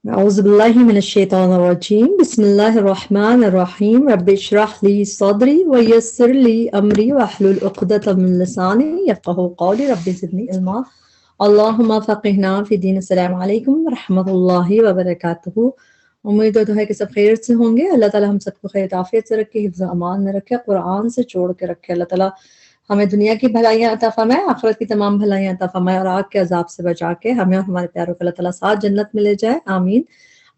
أعوذ بالله من الشيطان الرجيم بسم الله الرحمن الرحيم رب اشرح لي صدري ويسر لي أمري واحلل عقدة من لساني يفقهوا قولي رب زدني علما اللهم فقهنا في دين السلام علیکم ورحمۃ اللہ وبرکاتہ۔ امید تو ہے کہ سب خیر سے ہوں گے۔ اللہ تعالیٰ ہم سب کو خیر عافیت سے رکھے، حفظ و امان میں رکھے، قرآن سے جوڑ کے رکھے۔ اللہ تعالیٰ ہمیں دنیا کی بھلائیاں عطا فرمائے، آخرت کی تمام بھلائیاں عطا فرمائے، اور آگ کے عذاب سے بچا کے ہمیں اور ہمارے پیاروں کو اللہ تعالیٰ ساتھ جنت میں لے جائے، آمین۔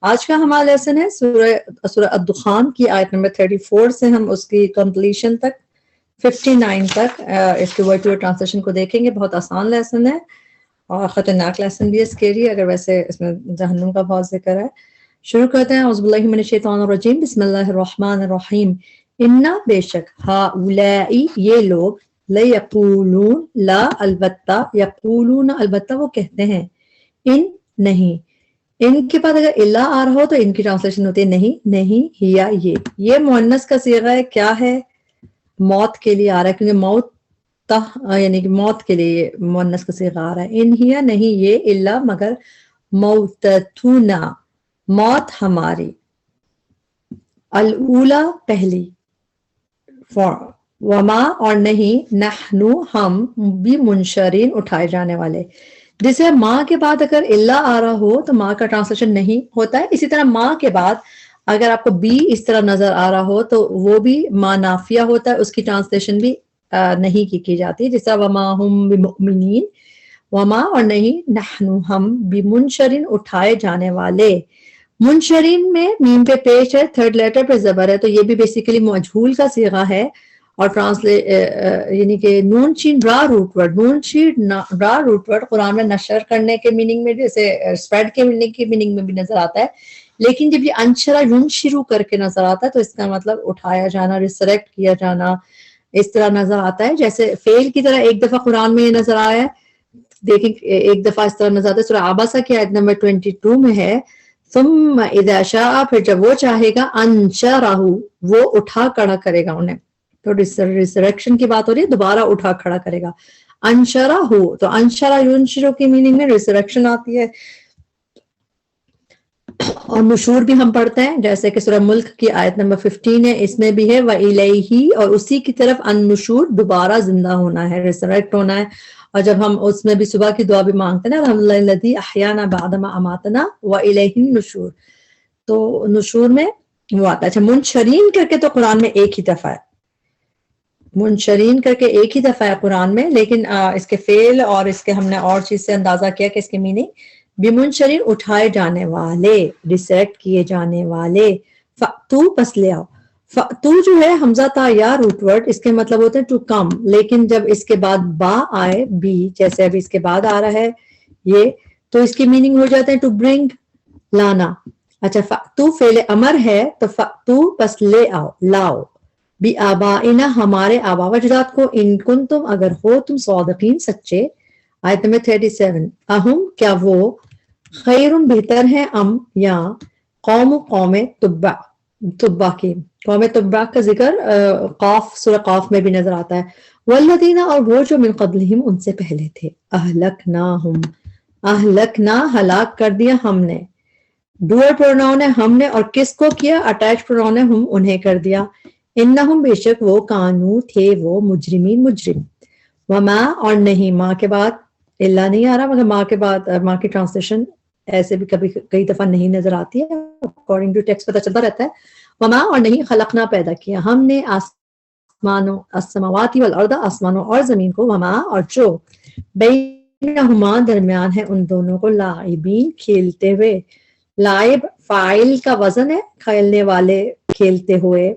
آج کا ہمارا لیسن ہے سورہ الدخان کی آیت نمبر 34 سے ہم اس کی کمپلیشن تک 59 تک اس کے ورڈ ٹو ورڈ ٹرانسلیشن کو دیکھیں گے۔ بہت آسان لیسن ہے اور خطرناک لیسن بھی ہے، اسکیری، اگر ویسے اس میں جہنم کا بہت ذکر ہے۔ شروع کرتے ہیں۔ اعوذ باللہ من الشیطان الرجیم بسم اللہ الرحمن الرحیم۔ انا بے شک، ہؤلائی یہ لوگ، لیقولون لا البتہ، یقولون البتہ وہ کہتے ہیں، ان نہیں، ان کے بعد اگر اللہ آ رہا ہو تو ان کی ٹرانسلیشن ہوتی ہے نہیں، نہیں ہیا یہ مؤنث کا صیغہ ہے، کیا ہے؟ موت کے لیے آ رہا ہے، کیونکہ موت یعنی کہ موت کے لیے یہ مؤنث کا صیغہ آ رہا ہے۔ ان ہیا نہیں یہ، الا مگر، موتتنا موت ہماری، الاولا پہلی، وما اور نہیں، نحنو ہم، بھی منشرین اٹھائے جانے والے۔ جسے ماں کے بعد اگر اللہ آ رہا ہو تو ماں کا ٹرانسلیشن نہیں ہوتا ہے۔ اسی طرح ماں کے بعد اگر آپ کو بی اس طرح نظر آ رہا ہو تو وہ بھی ماں نافیہ ہوتا ہے، اس کی ٹرانسلیشن بھی نہیں کی جاتی، جس طرح وما ہم بمؤمنین، وما اور نہیں، نحنو ہم، بمنشرین اٹھائے جانے والے۔ منشرین میں میم پہ پیش ہے، تھرڈ لیٹر پہ زبر ہے، تو یہ بھی بیسیکلی مجہول کا صیغہ ہے، اور یعنی کہ نون شین را روٹ ورڈ، نون شین را روٹ ورڈ قرآن میں نشر کرنے کے میننگ میں، جیسے اسپریڈ کے میننگ میں بھی نظر آتا ہے، لیکن جب یہ انشرا یون شروع کر کے نظر آتا ہے تو اس کا مطلب اٹھایا جانا، ریسریکٹ کیا جانا، اس طرح نظر آتا ہے۔ جیسے فیل کی طرح ایک دفعہ قرآن میں یہ نظر آیا ہے، دیکھیں ایک دفعہ اس طرح نظر آتا ہے، سورہ عبسہ کی آیت نمبر 22 میں ہے، ثم اذا شاء، پھر جب وہ چاہے گا، انشرہ، وہ اٹھا کھڑا کرے گا انہیں۔ تو ریسریکشن کی بات ہو رہی ہے، دوبارہ اٹھا کھڑا کرے گا۔ انشرہ ہو، تو انشرہ ینشرو کی میننگ میں ریسریکشن آتی ہے، اور نشور بھی ہم پڑھتے ہیں، جیسے کہ سورہ ملک کی آیت نمبر 15 ہے، اس میں بھی ہے وَإِلَيْهِ، اور اسی کی طرف النشور، دوبارہ زندہ ہونا ہے، ریسریکٹ ہونا ہے۔ اور جب ہم اس میں بھی صبح کی دعا بھی مانگتے ہیں نا، الحمدللہ الذی احیانا بعد ما اماتنا وَإِلَيْهِ النشور، تو نشور میں وہ آتا ہے۔ اچھا، منشرین کر کے تو قرآن میں ایک ہی دفعہ ہے، منشرین کر کے ایک ہی دفعہ ہے قرآن میں، لیکن اس کے فعل اور اس کے ہم نے اور چیز سے اندازہ کیا کہ اس کے میننگ بمنشرین اٹھائے جانے والے، ریسیکٹ کیے جانے والے۔ فَأْتُو، پس لے آؤ۔ فَأْتُو جو ہے حمزہ تا یا روٹ ورڈ، اس کے مطلب ہوتے ہیں ٹو کم، لیکن جب اس کے بعد با آئے، بی، جیسے ابھی اس کے بعد آ رہا ہے یہ، تو اس کی میننگ ہو جاتے ہیں ٹو برنگ، لانا۔ اچھا، فَأْتُو فعل امر ہے، تو فَأْتُو پس لے آؤ، لاؤ، بِآبائنا ہمارے آبا و اجداد کو، ان کنتم اگر ہو تم صادقین سچے۔ آیت نمبر 37، اہم کیا وہ، خیرن بہتر ہے، ام یا قوم تبع، تبع کی قوم تبع کا ذکر قاف، سورہ قاف میں بھی نظر آتا ہے۔ والذین، اور وہ جو من قبلہم ان سے پہلے تھے، اہلکناہم، اہلکنا ہلاک کر دیا ہم نے، ڈوئر پروناؤن ہے ہم نے، اور کس کو کیا؟ اٹیچ پروناؤن ہے ہم، انہیں کر دیا۔ انہم بے شک وہ، کانو تھے وہ، مجرمین مجرم۔ وما اور نہیں، ماں کے بعد اللہ نہیں آ رہا، مگر ماں کے بعد ماں کی ٹرانسلیشن ایسے بھی کبھی کئی دفعہ نہیں نظر آتی ہے، اکارڈنگ ٹو ٹیکسٹ پتہ چلتا رہتا ہے۔ وما اور نہیں، خلقنا پیدا کیا ہم نے، آسمانوں، السماوات والارض، آسمانوں اور زمین کو، وما اور جو، بینہما درمیان ہے ان دونوں کو، لاعبین کھیلتے ہوئے۔ لائب فاعل کا وزن ہے، کھیلنے والے، کھیلتے ہوئے۔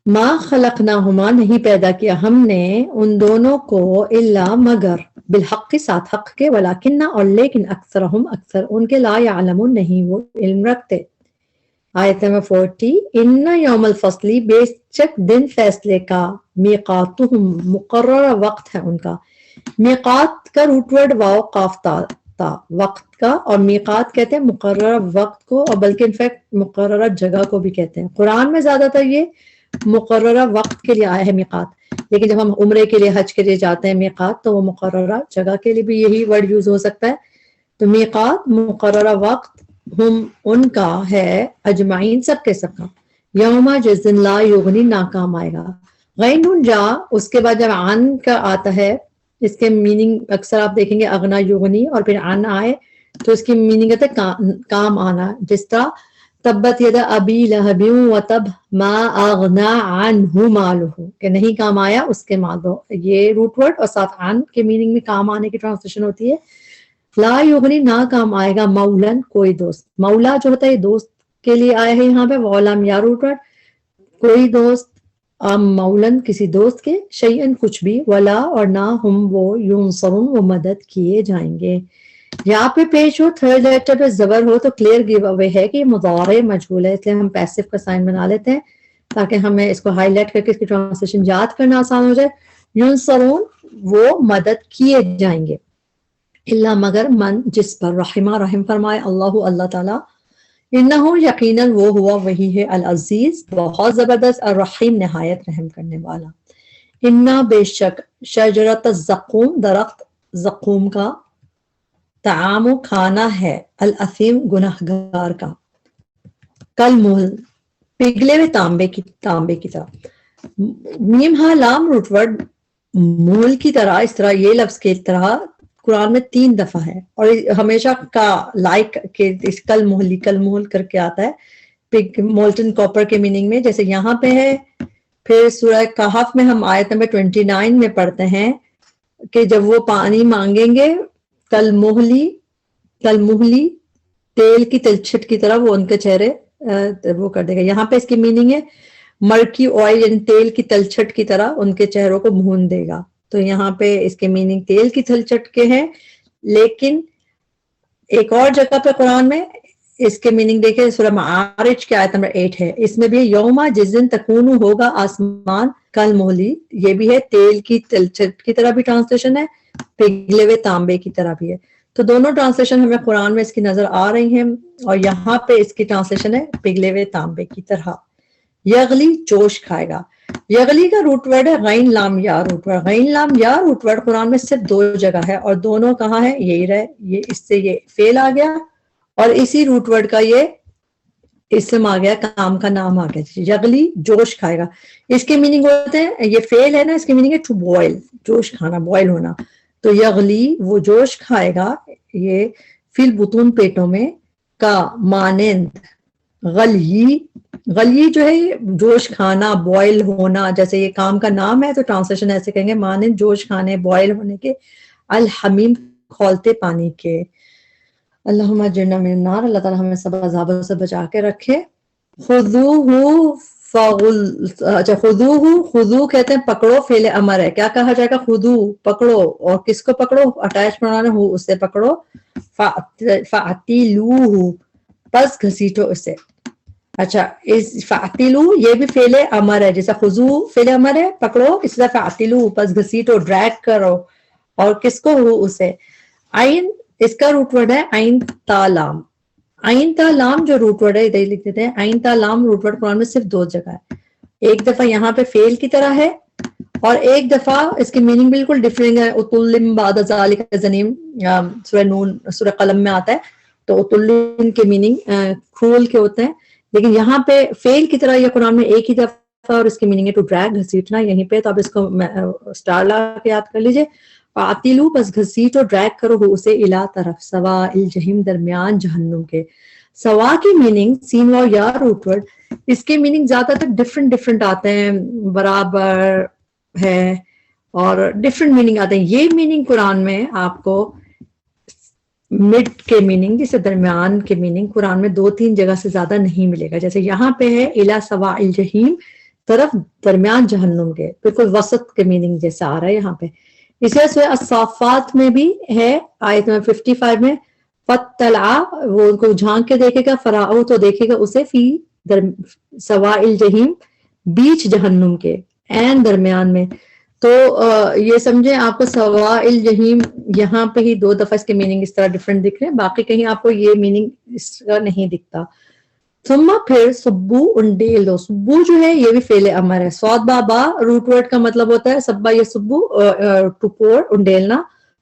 ما خلقناہما نہیں پیدا کیا ہم نے ان دونوں کو، الا مگر، بالحق ساتھ حق کے، ولکنہ اور لیکن، اکثرہم اکثر ان کے، لا یعلمون نہیں وہ علم رکھتے۔ آیت نمبر 40، ان یوم الفصل، بے شک دن فیصلے کا، میقاتہم مقررہ وقت ہے ان کا۔ میقات کا روٹ ورڈ واو قاف تا، وقت کا، اور میقات کہتے ہیں مقررہ وقت کو، اور بلکہ انفیکٹ مقررہ جگہ کو بھی کہتے ہیں۔ قرآن میں زیادہ تر یہ مقررہ وقت کے لیے آیا ہے میقات، لیکن جب ہم عمرے کے لیے، حج کے لیے جاتے ہیں میقات، تو وہ مقررہ جگہ کے لیے بھی یہی ورڈ یوز ہو سکتا ہے۔ تو میقات مقررہ وقت، ہم ان کا ہے اجمعین سب کے سب کا یوم جس دن لا یغنی ناکام آئے گا غین نون جا اس کے بعد جب عن کا آتا ہے اس کے میننگ اکثر آپ دیکھیں گے اغنا یغنی اور پھر عن آئے تو اس کی میننگ ہے کام آنا جس طرح تبت یدا ابی لہب وتب ما اغنا عنہ مالہ کہ نہیں کام آیا اس کے مال دو یہ روٹ ورڈ اور ساتھ عن کے میننگ میں کام آنے کی ٹرانسلیشن ہوتی ہے لا یغنی نہ کام آئے گا مولن کوئی دوست مولا جو ہوتا ہے دوست کے لیے آیا ہے یہاں پہ غلام یا روٹ ورڈ کوئی دوست مولن کسی دوست کے شیئن کچھ بھی ولا اور نہ ہم وہ ینصرون وہ مدد کیے جائیں گے یہاں پہ پیش ہو تھرڈ لیٹر پہ زبر ہو تو کلیئر گیو اوے ہے کہ یہ مضارع مجہول ہے اس لیے ہم پیسو کا سائن بنا لیتے ہیں تاکہ ہمیں اس کو ہائی لائٹ کر کے اس کی ٹرانسلیشن یاد کرنا آسان ہو جائے ینصرون وہ مدد کیے جائیں گے اللہ مگر من جس پر رحمہ رحم فرمائے اللہ تعالیٰ انہو یقیناً وہ ہوا وہی ہے العزیز بہت زبردست الرحیم نہایت رحم کرنے والا انا بے شک شجرت الزقوم درخت زقوم کا طعام کھانا ہے الاثیم گنہگار کا کل محل پگھلے ہوئے تانبے کی طرح میم ہا لام روٹ ورڈ محل کی طرح اس طرح یہ لفظ کی طرح قرآن میں 3 دفعہ ہے اور ہمیشہ کا لائک کہ کل محل کر کے آتا ہے مولٹن کاپر کے میننگ میں جیسے یہاں پہ ہے پھر سورہ کہف میں ہم آیت نمبر 29 میں پڑھتے ہیں کہ جب وہ پانی مانگیں گے کل مہلی تیل کی تلچھٹ کی طرح وہ ان کے چہرے وہ کر دے گا یہاں پہ اس کی میننگ ہے مرکی آئل یعنی تیل کی تلچھٹ کی طرح ان کے چہروں کو بھون دے گا تو یہاں پہ اس کے میننگ تیل کی تلچھٹ کے ہیں لیکن ایک اور جگہ پہ قرآن میں اس کے میننگ دیکھیں سورہ معارج کی آیت نمبر 8 ہے اس میں بھی یوما جس دن تکون ہوگا آسمان کل مہلی یہ بھی ہے تیل کی تلچھٹ کی طرح بھی ٹرانسلیشن ہے پگھلے ہوئے تانبے کی طرح بھی ہے تو دونوں ٹرانسلیشن ہمیں قرآن میں اس کی نظر آ رہی ہیں اور یہاں پہ اس کی ٹرانسلیشن ہے پگھلے ہوئے تانبے کی طرح یغلی جوش کھائے گا یغلی کا روٹ ورڈ ہے غین لام یا روٹ ورڈ غین لام یا روٹ ورڈ قرآن میں صرف 2 جگہ ہے اور دونوں کہاں ہے یہی رہے یہ اس سے یہ فعل آ گیا اور اسی روٹ ورڈ کا یہ اسم آ گیا کام کا نام آ گیا یغلی جوش کھائے گا اس کے میننگ ہوتے ہیں یہ فعل ہے نا اس کے میننگ ہے ٹو بوائل جوش کھانا بوائل ہونا تو یغلی وہ جوش کھائے گا یہ فی البطون پیٹوں میں کا مانند غلی جو ہے جوش کھانا بوائل ہونا جیسے یہ کام کا نام ہے تو ٹرانسلیشن ایسے کہیں گے مانند جوش کھانے بوائل ہونے کے الحمیم کھولتے پانی کے اللہم اجرنا من النار اللہ تعالیٰ ہمیں سب عذابوں سے بچا کے رکھے خذو کہتے ہیں پکڑو فعل امر ہے کیا کہا جائے گا خذو پکڑو اور کس کو پکڑو اٹیچ پڑھانا ہو اس سے پکڑو فاعتلوہ پس گھسیٹو اسے اچھا اس فاعتلو یہ بھی فعل امر ہے جیسا خذو فعل امر ہے پکڑو اس طرح فاعتلو پس گھسیٹو ڈریگ کرو اور کس کو ہو اسے عین اس کا روٹ ورڈ ہے عین تا لام عین تا لام جو روٹ ورڈ ہے ادھر لکھ دیتے ہیں عین تا لام روٹ ورڈ قرآن میں صرف 2 جگہ ہے ایک دفعہ یہاں پہ فعل کی طرح ہے اور ایک دفعہ اس کی میننگ بالکل ڈفرنٹ ہے اتلم بعد ذالک زنیم سورہ نون سورہ قلم میں آتا ہے تو اتلم کے میننگ کھول کے ہوتے ہیں لیکن یہاں پہ فعل کی طرح یہ قرآن میں ایک ہی دفعہ اور اس کی میننگ ہے ٹو ڈریگ گھسیٹنا یہیں پہ تو اب اس کو سٹار لا کے یاد کر لیجئے فاعتلو بس گھسیٹو ڈریگ کرو ہو اسے الا طرف سوا الجحیم درمیان جہنم کے سوا کی میننگ سین و یا روٹ ورڈ اس کے میننگ زیادہ تر ڈفرنٹ آتے ہیں برابر ہے اور ڈفرنٹ میننگ آتے ہیں یہ میننگ قرآن میں آپ کو مڈ کے میننگ جسے درمیان کے میننگ قرآن میں 2-3 جگہ سے زیادہ نہیں ملے گا جیسے یہاں پہ ہے الا سوا الجحیم طرف درمیان جہنم کے بالکل وسط کے میننگ جیسا آ رہا ہے یہاں پہ اسی طرح الصافات میں بھی ہے آیت نمبر 55 میں فطلع وہ ان کو جھانک کے دیکھے گا فراؤ تو دیکھے گا اسے فی سوا الجحیم بیچ جہنم کے این درمیان میں تو یہ سمجھیں آپ کو سوا الجحیم یہاں پہ ہی 2 دفعہ اس کے میننگ اس طرح ڈفرنٹ دکھ رہے ہیں باقی کہیں آپ کو یہ میننگ اس کا نہیں دکھتا ثم پھر سبو انڈیل دو سبو جو ہے یہ بھی فعل امر ہے صاد با با روٹ ورڈ کا مطلب ہوتا ہے سبا یا سبو ٹو پور انڈیلنا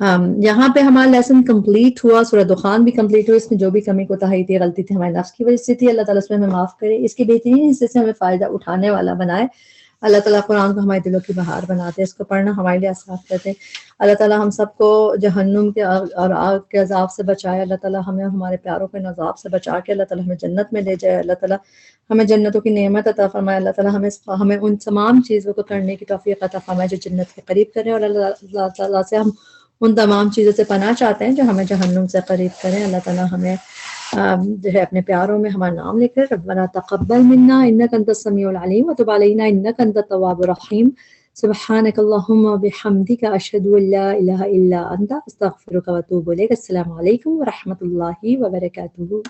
یہاں پہ ہمارا لیسن کمپلیٹ ہوا، سورہ دخان بھی کمپلیٹ ہوا، اس میں جو بھی کمی کوتاہی تھی، غلطی تھی، ہمارے نفس کی وجہ سے تھی، اللہ تعالیٰ اس میں ہمیں معاف کرے، اس کے بہترین حصے سے ہمیں فائدہ اٹھانے والا بنائے۔ اللہ تعالیٰ قرآن کو ہمارے دلوں کی بہار بناتے ہیں، اس کو پڑھنا ہمارے لیے آسان کرتے ہیں۔ اللہ تعالیٰ ہم سب کو جہنم کے اور آگ کے عذاب سے بچائے، اللہ تعالیٰ ہمیں ہمارے پیاروں کے عذاب سے بچا کے اللہ تعالیٰ ہمیں جنت میں لے جائے، اللہ تعالیٰ ہمیں جنتوں کی نعمت عطا فرمائے، اللہ تعالیٰ ہمیں ان تمام چیزوں کو کرنے کی توفیق عطا فرمائے جو جنت کے قریب کریں، اور اللہ تعالیٰ سے ہم ان تمام چیزوں سے پناہ چاہتے ہیں جو ہمیں جہنم سے قریب کریں۔ اللہ تعالیٰ ہمیں جو ہے اپنے پیاروں میں ہمارا نام لے کر ربنا تقبل منا انک انت السمیع العلیم وتب علینا انک انت التواب الرحیم سبحانک اللہم وبحمدک اشہد ان لا الہ الا انت استغفرک واتوب الیک۔ السلام علیکم ورحمۃ اللہ وبرکاتہ۔